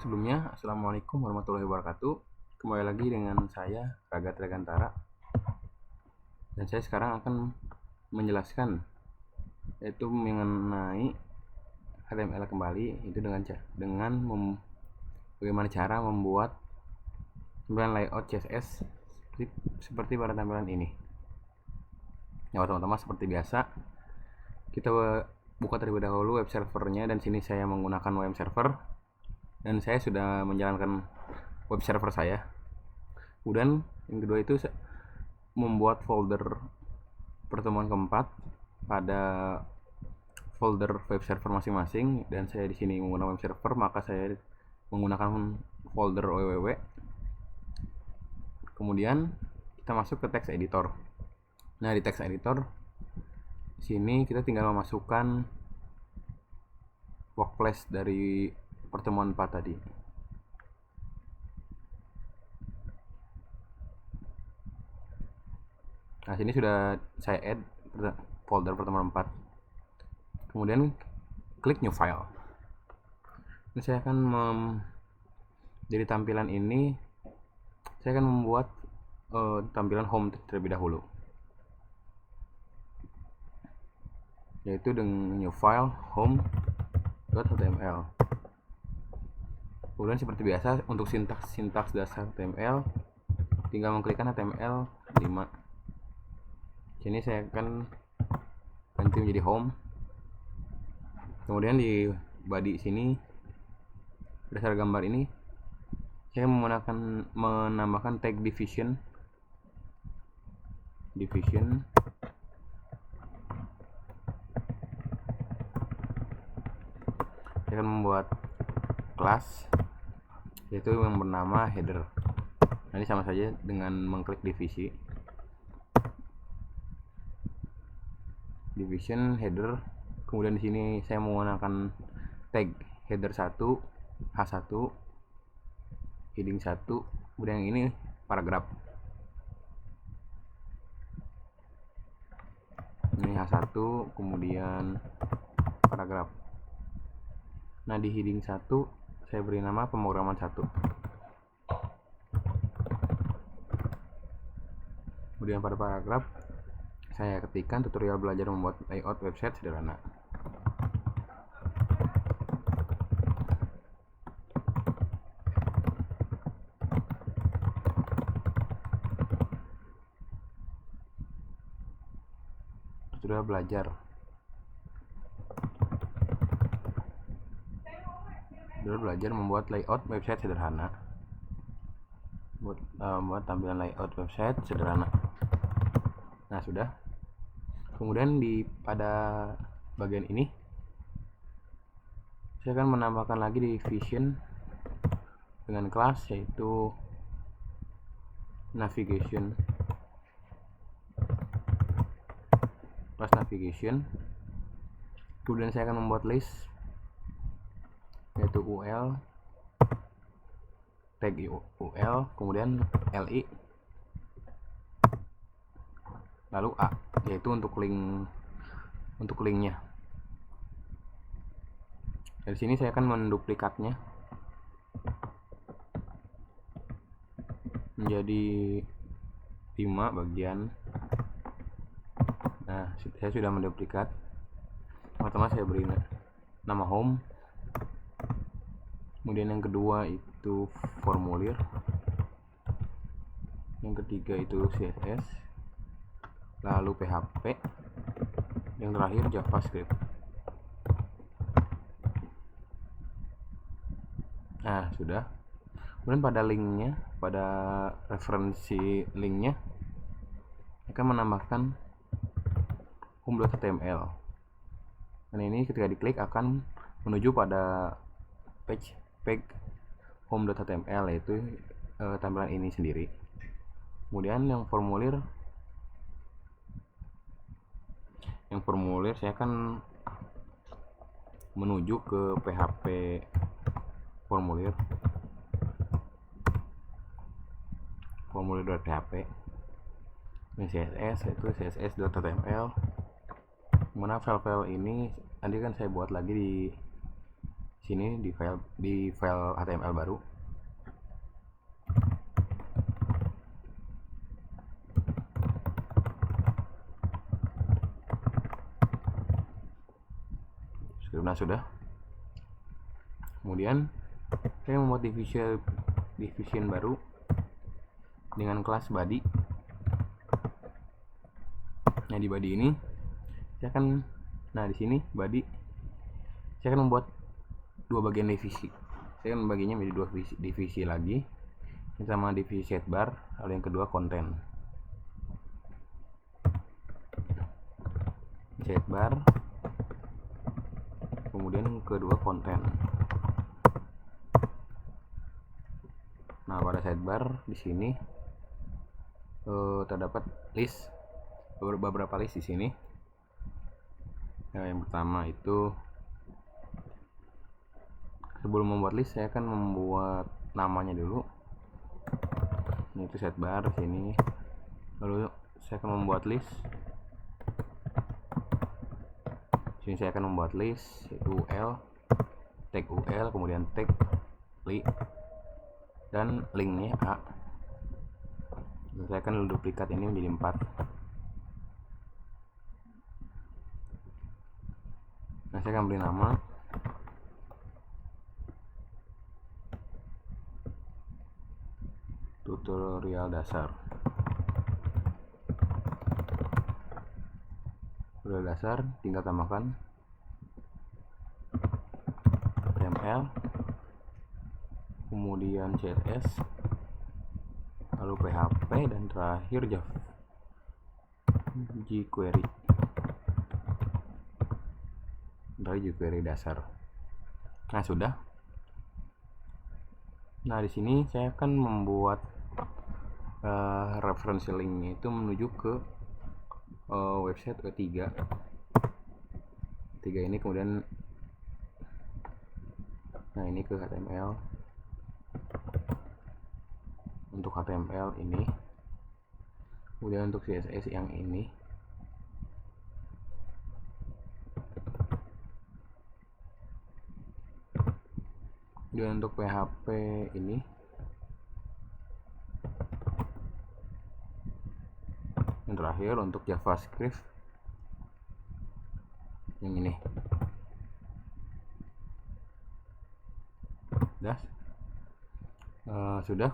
Sebelumnya, Assalamualaikum warahmatullahi wabarakatuh. Kembali lagi dengan saya, Raga Tragantara. Dan saya sekarang akan menjelaskan yaitu mengenai HTML kembali, itu dengan bagaimana cara membuat tampilan layout CSS seperti pada tampilan ini. Ya, teman-teman, seperti biasa, kita buka terlebih dahulu web servernya, dan sini saya menggunakan web server. Dan saya sudah menjalankan web server saya. Kemudian yang kedua itu membuat folder pertemuan keempat pada folder web server masing-masing, dan saya di sini menggunakan web server, maka saya menggunakan folder www. Kemudian kita masuk ke text editor. Nah, di text editor sini kita tinggal memasukkan workplace dari pertemuan 4 tadi. Nah, sini sudah saya add folder pertemuan 4. Kemudian klik new file. Ini saya akan dari tampilan ini saya akan membuat tampilan home terlebih dahulu, yaitu dengan new file home.html. Kemudian seperti biasa untuk sintaks dasar HTML tinggal mengklikkan HTML 5. Sini saya akan ganti menjadi home. Kemudian di body sini dasar gambar ini saya menambahkan tag division. Saya akan membuat kelas yaitu yang bernama header. Nah, ini sama saja dengan mengklik division header. Kemudian di sini saya menggunakan tag header 1, H1, heading 1, kemudian yang ini paragraf. Ini H1, kemudian paragraf. Nah, di heading 1 saya beri nama pemrograman 1. Kemudian pada paragraf saya ketikkan tutorial belajar membuat layout website sederhana. Tutorial belajar membuat layout website sederhana. Membuat tampilan layout website sederhana. Nah, sudah. Kemudian pada bagian ini saya akan menambahkan lagi division dengan kelas yaitu navigation. Kelas navigation. Kemudian saya akan membuat list yaitu ul, tag ul, kemudian li, lalu a, yaitu untuk linknya. Dari sini saya akan menduplikatnya menjadi 5 bagian. Nah, saya sudah menduplikat. Pertama saya beri nama home. Kemudian yang kedua itu formulir. Yang ketiga itu CSS. Lalu PHP. Yang terakhir JavaScript. Nah, sudah. Kemudian pada linknya, pada referensi linknya akan menambahkan home.html. Dan ini ketika diklik akan menuju pada page home.html, yaitu tampilan ini sendiri. Kemudian yang formulir saya akan menuju ke PHP formulir.php. Ini CSS yaitu css.html. Mana file-file ini nanti kan saya buat lagi di sini di file HTML baru. Nah, sudah. Kemudian saya membuat division baru dengan kelas body. Nah, di body ini saya akan, di sini body saya akan membuat dua bagian divisi. Saya akan membaginya menjadi dua divisi lagi. Yang sama divisi sidebar, lalu yang kedua konten. Sidebar, kemudian kedua konten. Nah, pada sidebar di sini terdapat list, beberapa list di sini. Nah, yang pertama itu, sebelum membuat list saya akan membuat namanya dulu. Ini itu sidebar sini. Lalu saya akan membuat list. Sini saya akan membuat list yaitu UL, tag UL, kemudian tag li, dan linknya A. Dan saya akan duplikat ini menjadi 4. Nah, saya akan beri nama tutorial dasar. Tutorial dasar, tinggal tambahkan HTML, kemudian CSS, lalu PHP, dan terakhir Java jQuery. Dari jQuery dasar. Nah, sudah. Nah, di sini saya akan membuat reference link itu menuju ke website ketiga. Ini kemudian, nah ini ke HTML. Untuk HTML ini, kemudian untuk CSS yang ini. Dan untuk PHP ini, yang terakhir untuk JavaScript yang ini. Sudah.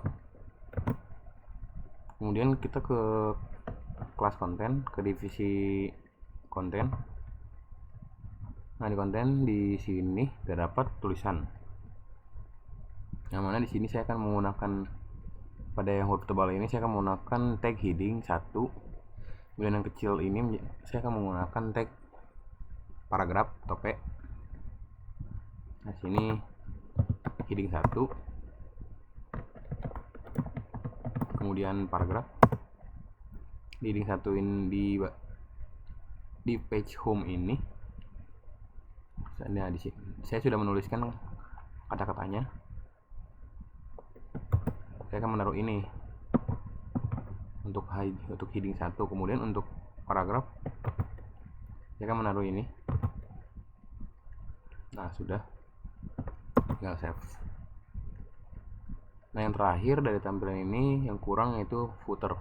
Kemudian kita ke kelas konten, ke divisi konten. Nah, di konten di sini terdapat tulisan. Yang mana di sini saya akan menggunakan, pada yang huruf tebal ini saya akan menggunakan tag heading 1. Kemudian yang kecil ini saya akan menggunakan tag paragraf atau P. Nah, sini heading 1, kemudian paragraf. Di heading 1 ini di page home ini. Nah, di sini saya sudah menuliskan kata-katanya. Saya akan menaruh ini untuk heading 1. Kemudian untuk paragraf saya akan menaruh ini. Nah, sudah, tinggal save. Nah, yang terakhir dari tampilan ini yang kurang yaitu footer.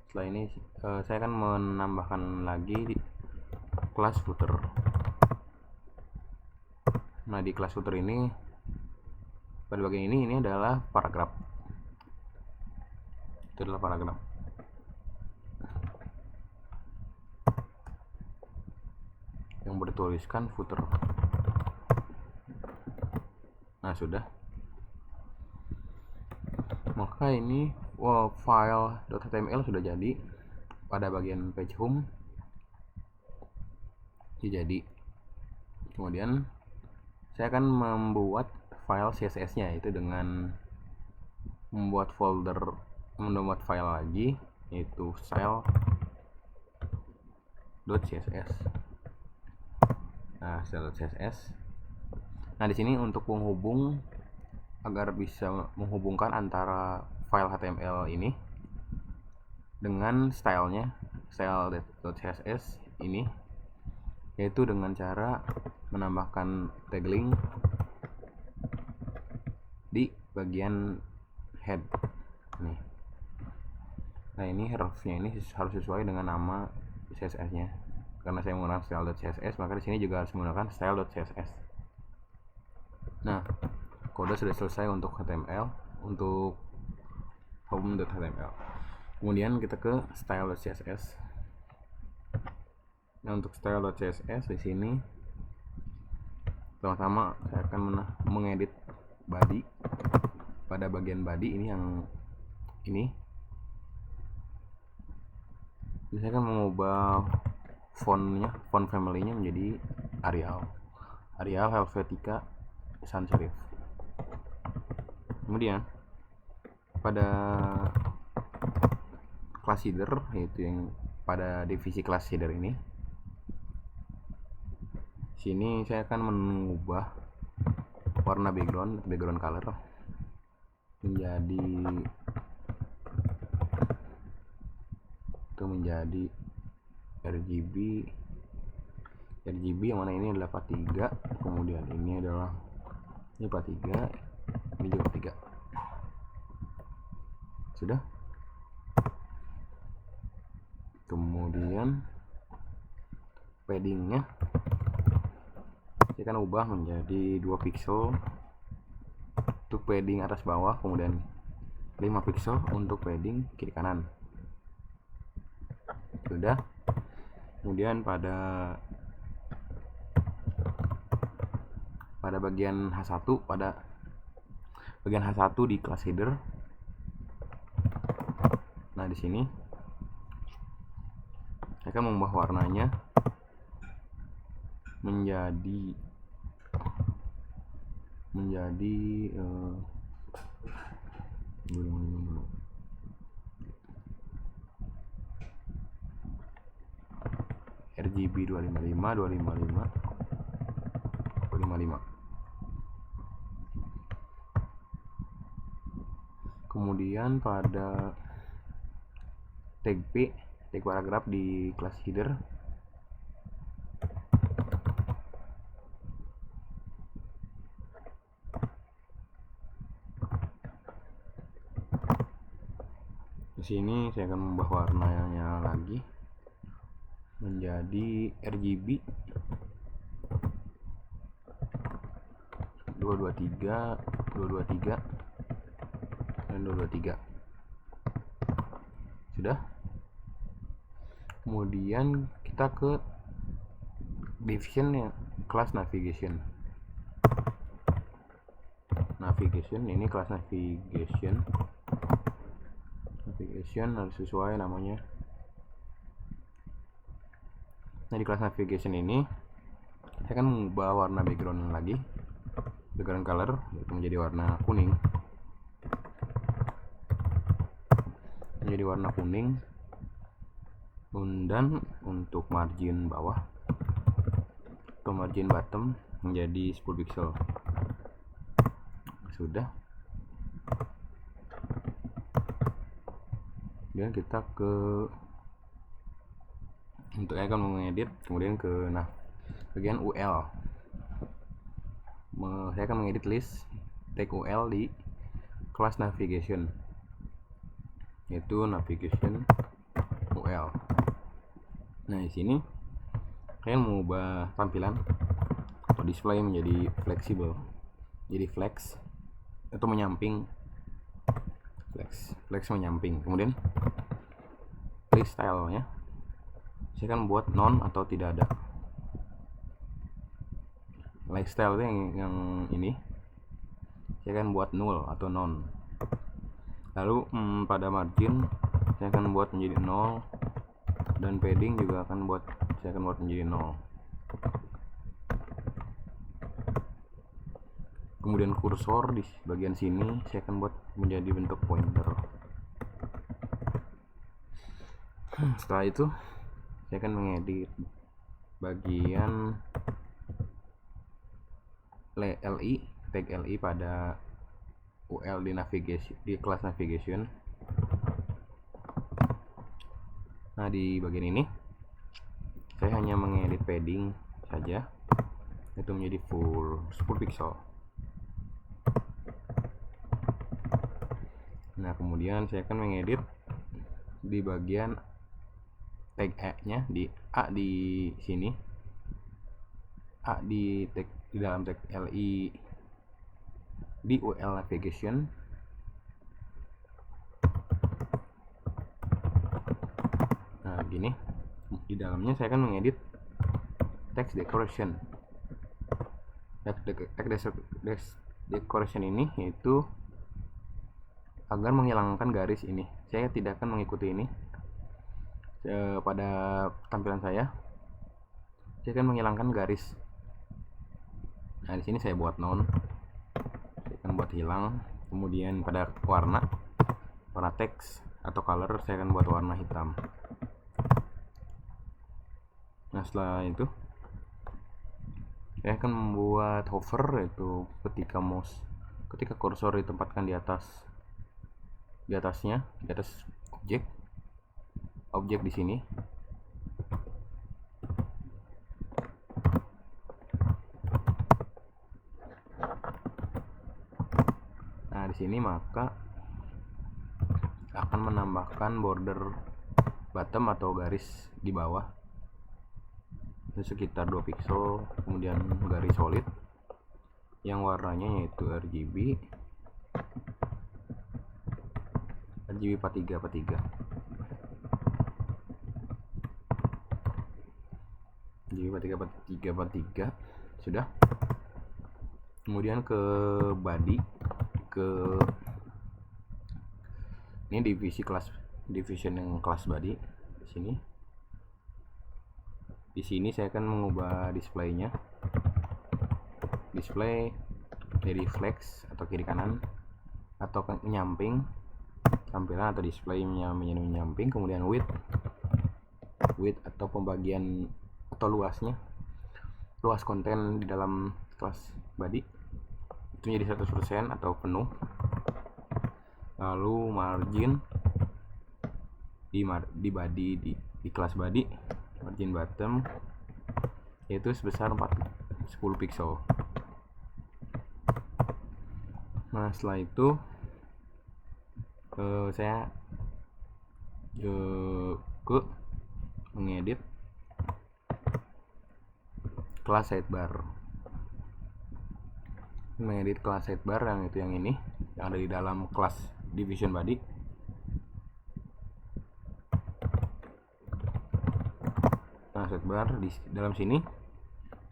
Setelah ini saya akan menambahkan lagi di kelas footer. Nah, di kelas footer ini, pada bagian ini adalah paragraf. Itu adalah paragraf. Yang bertuliskan footer. Nah, sudah. Maka ini file .html sudah jadi. Pada bagian page home jadi. Kemudian saya akan membuat file CSS-nya, yaitu dengan membuat file lagi, yaitu style.css. Nah, style.css. Nah, di sini untuk penghubung, agar bisa menghubungkan antara file HTML ini dengan stylenya, style.css ini, yaitu dengan cara menambahkan tag link di bagian head nih. Nah, ini hrefnya ini harus sesuai dengan nama CSS nya. Karena saya menggunakan style.css, maka di sini juga harus menggunakan style.css. Nah, kode sudah selesai untuk HTML, untuk home.html. Kemudian kita ke style.css. Nah, untuk style.css di sini pertama saya akan mengedit body. Pada bagian body ini yang ini saya akan mengubah font family-nya menjadi Arial Helvetica sans serif. Kemudian pada class header, yaitu yang pada divisi class header ini, sini saya akan mengubah warna background color menjadi RGB yang mana ini adalah 43, kemudian ini adalah 43, ini juga 3. Sudah. Kemudian paddingnya saya akan ubah menjadi 2 pixel untuk padding atas bawah, kemudian 5 pixel untuk padding kiri kanan. Sudah. Kemudian pada bagian H1 di class header, nah di sini saya akan mengubah warnanya menjadi RGB 255. Kemudian pada tag paragraf di class header, di sini saya akan mengubah warnanya lagi menjadi RGB 223 dan 223. Sudah. Kemudian kita ke division ya, class navigation. Ini kelas navigation harus sesuai namanya. Nah, di kelas navigation ini saya akan mengubah warna background lagi, background color, yaitu menjadi warna kuning, dan untuk margin bawah atau margin bottom menjadi 10 pixel. Sudah. Kemudian kita untuk saya akan mengedit, kemudian ke bagian UL. Saya akan mengedit list tag UL di class navigation, yaitu navigation UL. Nah, di sini saya mengubah tampilan atau display menjadi fleksibel, jadi flex atau menyamping, flex menyamping. Kemudian list style-nya saya akan buat non atau tidak ada. Lifestyle yang ini saya akan buat null atau non. Lalu pada margin saya akan buat menjadi 0, dan padding juga saya akan buat menjadi 0. Kemudian kursor di bagian sini saya akan buat menjadi bentuk pointer. Setelah itu saya akan mengedit bagian tag LI pada UL di class navigation. Nah, di bagian ini saya hanya mengedit padding saja, itu menjadi full 10 pixel. Nah, kemudian saya akan mengedit di bagian tag A-nya di A di sini. A di tag di dalam tag LI di UL navigation. Nah, gini. Di dalamnya saya akan mengedit text decoration. Text decoration ini yaitu agar menghilangkan garis ini. Saya tidak akan mengikuti ini pada tampilan saya akan menghilangkan garis. Nah, di sini saya buat none, saya akan buat hilang. Kemudian pada warna teks atau color saya akan buat warna hitam. Nah, setelah itu saya akan membuat hover, yaitu ketika kursor ditempatkan di atas objek di sini. Nah, di sini maka akan menambahkan border bottom atau garis di bawah itu sekitar 2 pixel, kemudian garis solid yang warnanya yaitu RGB 4343. Jadi 4343 sudah. Kemudian ke body, ini division yang kelas body di sini. Di sini saya akan mengubah displaynya. Display dari flex atau kiri kanan atau menyamping tampilan, atau display menyamping. Kemudian width atau pembagian atau luas konten di dalam kelas body itu jadi 100% atau penuh. Lalu margin di body di kelas body, margin bottom yaitu sebesar 10 pixel. Nah, setelah itu saya ke mengedit kelas sidebar. Mengedit kelas sidebar yang ini yang ada di dalam kelas division body. Nah, sidebar di dalam sini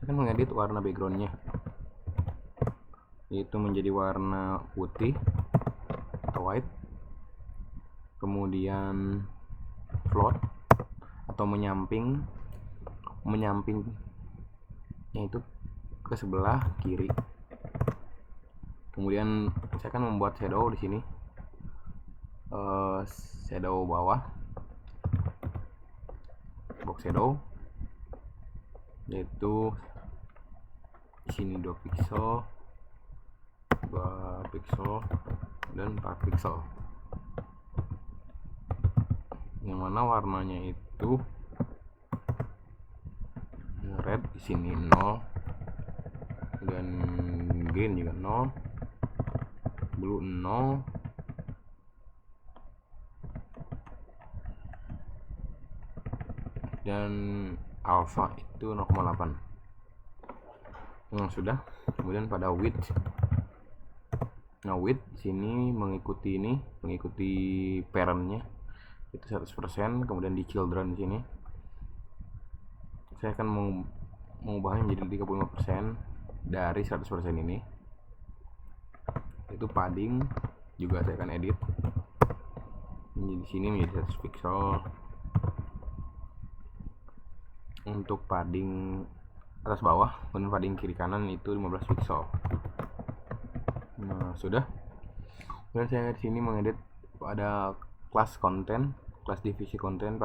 saya akan mengedit warna backgroundnya, yaitu menjadi warna putih atau white. Kemudian float atau menyamping yaitu ke sebelah kiri. Kemudian saya akan membuat shadow di sini, shadow bawah, box shadow, yaitu di sini 2 pixel, 2 pixel dan 4 pixel, yang mana warnanya itu red di sini 0 dan green juga 0, blue 0, dan alpha itu 0,8. Sudah. Kemudian pada width, nah width sini mengikuti parentnya itu 100%. Kemudian di children sini saya akan mengubahnya menjadi 35% dari 100% ini. Itu padding juga saya akan edit di sini menjadi 100 pixel. Untuk padding atas bawah, kemudian padding kiri kanan itu 15 pixel. Nah, sudah. Kemudian saya di sini mengedit pada kelas divisi konten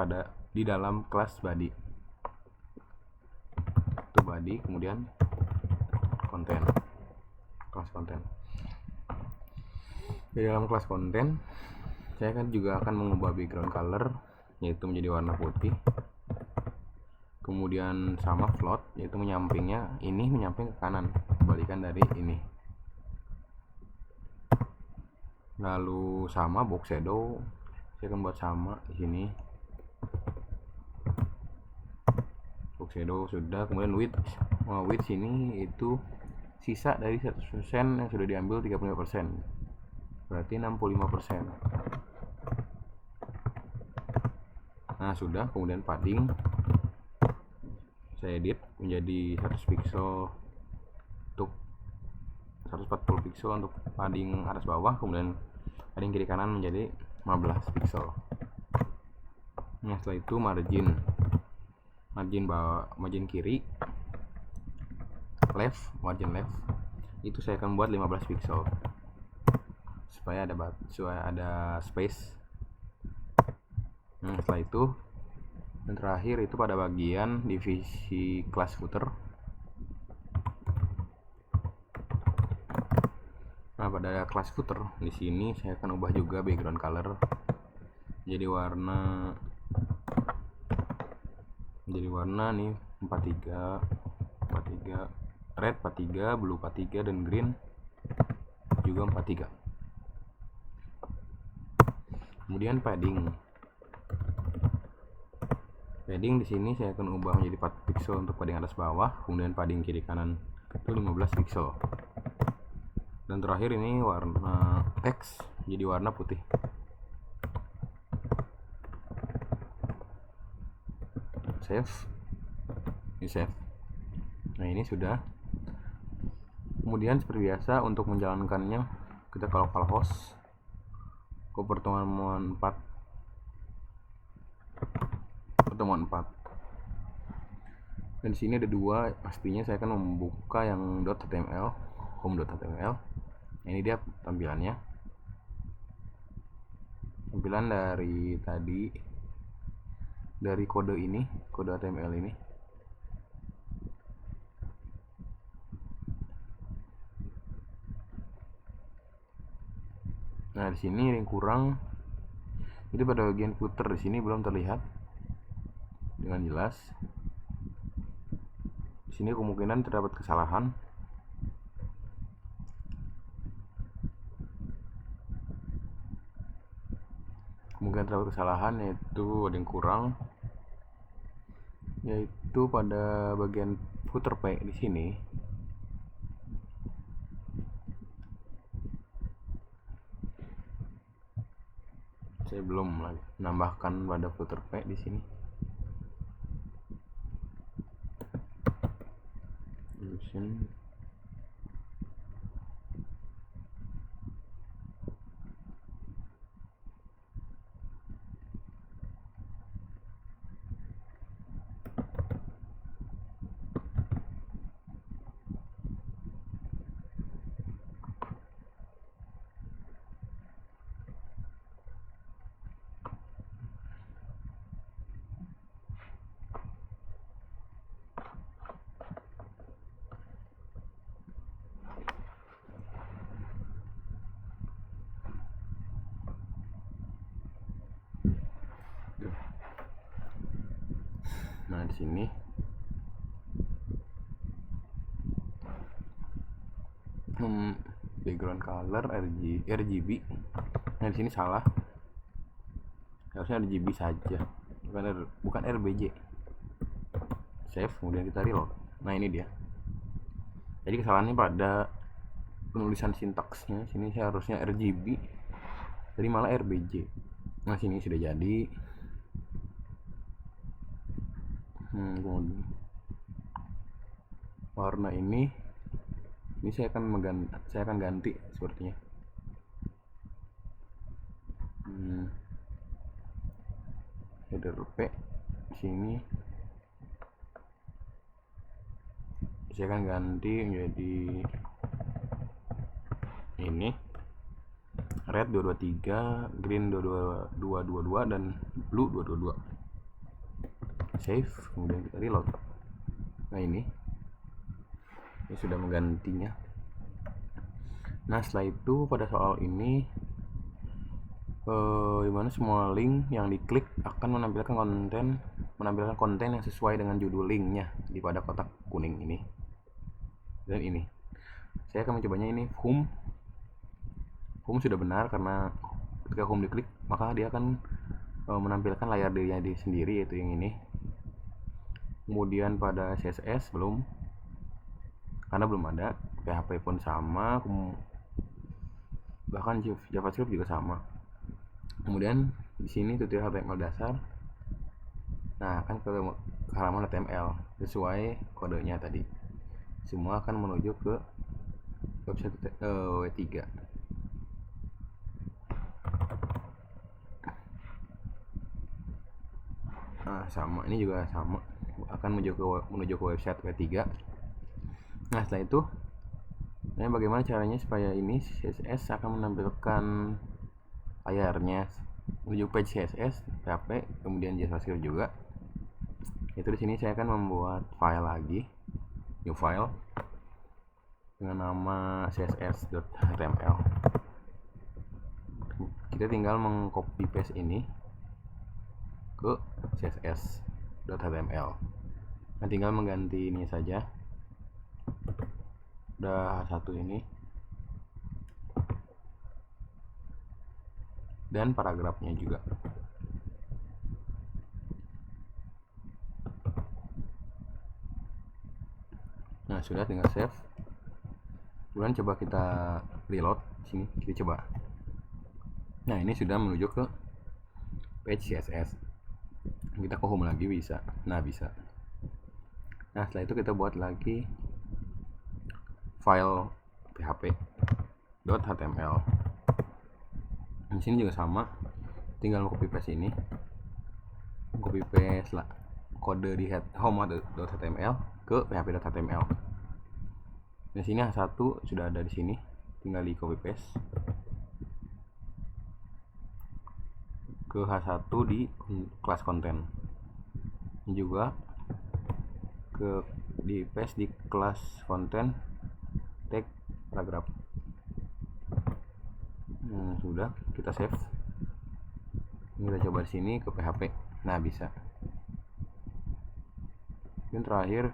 di dalam kelas body. Itu body, kemudian kelas konten. Di dalam kelas konten saya juga akan mengubah background color, yaitu menjadi warna putih. kemudian sama float, yaitu menyampingnya, ini menyamping ke kanan, kebalikan dari ini. Lalu sama box shadow, saya akan buat sama di sini. Box shadow sudah, kemudian width. Width sini itu sisa dari 100% yang sudah diambil 35%, berarti 65%. Nah sudah, kemudian padding saya edit menjadi 100 pixel untuk 140 pixel untuk padding atas bawah, kemudian padding kiri kanan menjadi 15 pixel. Nah setelah itu margin kiri margin left itu saya akan buat 15 pixel supaya ada space. Nah setelah itu, dan terakhir itu pada bagian divisi class footer. Nah pada class footer di sini saya akan ubah juga background color jadi warna nih 43, red 43, blue 43, dan green juga 43. Kemudian padding di sini saya akan ubah menjadi 4 pixel untuk padding atas bawah, kemudian padding kiri kanan itu 15 pixel. Dan terakhir ini warna text jadi warna putih. Save. Nah ini sudah. Kemudian seperti biasa untuk menjalankannya kita ke localhost ke pertemuan 4. Dan di sini ada dua, pastinya saya akan membuka yang .html, home.html. Ini dia tampilannya. Tampilan dari tadi, dari kode HTML ini. Nah di sini yang kurang itu pada bagian footer, di sini belum terlihat dengan jelas. Di sini kemungkinan terdapat kesalahan. Yaitu ada yang kurang, yaitu pada bagian footer P di sini. Saya belum lagi menambahkan pada footer P di sini. Nah di sini background color RGB. Nah di sini salah, harusnya RGB saja, bukan RBG. Save, kemudian kita reload. Nah ini dia. Jadi kesalahannya pada penulisan sintaksnya. Sini harusnya RGB, jadi malah RBG. Nah sini sudah jadi. Warna ini saya akan ganti sepertinya. Header P sini saya akan ganti menjadi ini red 223, green 222, dan blue 222. Save, kemudian kita reload. Nah ini sudah menggantinya. Nah setelah itu pada soal ini dimana semua link yang diklik akan menampilkan konten yang sesuai dengan judul linknya di pada kotak kuning ini. Dan ini saya akan mencobanya. Ini home sudah benar, karena ketika home diklik maka dia akan menampilkan layar dirinya sendiri, yaitu yang ini. Kemudian pada CSS belum, karena belum ada. PHP pun sama, bahkan JavaScript juga sama. Kemudian di sini tutorial HTML dasar. Nah, akan ke halaman HTML sesuai kodenya tadi. Semua akan menuju ke website W3. Nah, sama, ini juga sama, akan menuju ke website W3. Nah, setelah itu bagaimana caranya supaya ini CSS akan menampilkan layarnya menuju page CSS, PHP, kemudian JavaScript juga. Itu di sini saya akan membuat file lagi, new file dengan nama css.html. Kita tinggal mengcopy paste ini ke css.html. Nah, tinggal mengganti ini saja. Udah satu ini dan paragrafnya juga. Nah, sudah, tinggal save. Kemudian coba kita reload sini, kita coba. Nah, ini sudah menuju ke page CSS. Kita ke home lagi bisa. Nah, bisa. Nah, setelah itu kita buat lagi file php.html. Di sini juga sama, tinggal copy paste ini, copy paste lah kode di home.html ke php.html. Di sini H1 sudah ada di sini, tinggal di copy paste ke H1 di kelas konten. Ini juga di paste di kelas konten tag paragraf. Sudah, kita save. Kita coba di sini ke PHP. Nah, bisa. Dan terakhir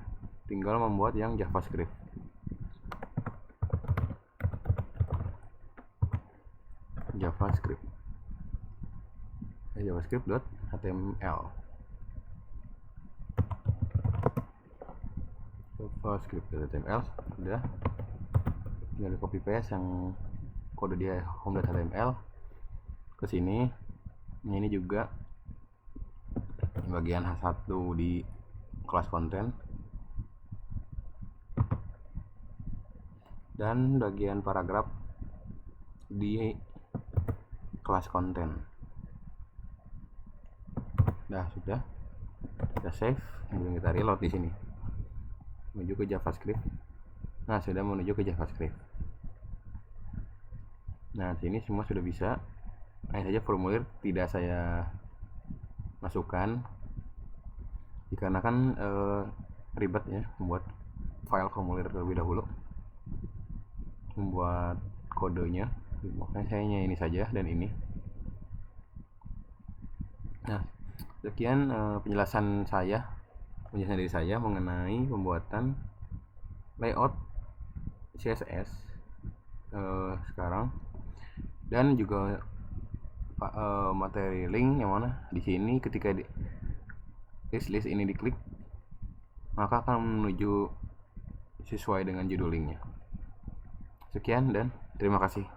tinggal membuat yang JavaScript. JavaScript.html. JavaScript.html sudah. Tinggal copy paste yang kode di home.html ke sini. Ini juga bagian H1 di kelas konten dan bagian paragraf di kelas konten. Nah, sudah, kita save, kemudian kita reload di sini menuju ke JavaScript. Nah, sudah menuju ke JavaScript. Nah, sini semua sudah bisa. Hanya saja formulir tidak saya masukkan dikarenakan ribet ya membuat file formulir terlebih dahulu, membuat kodenya. Makanya saya hanya ini saja dan ini. Nah, sekian penjelasan dari saya mengenai pembuatan layout CSS sekarang, dan juga materi link yang mana di sini ketika list ini diklik maka akan menuju sesuai dengan judul linknya. Sekian dan terima kasih.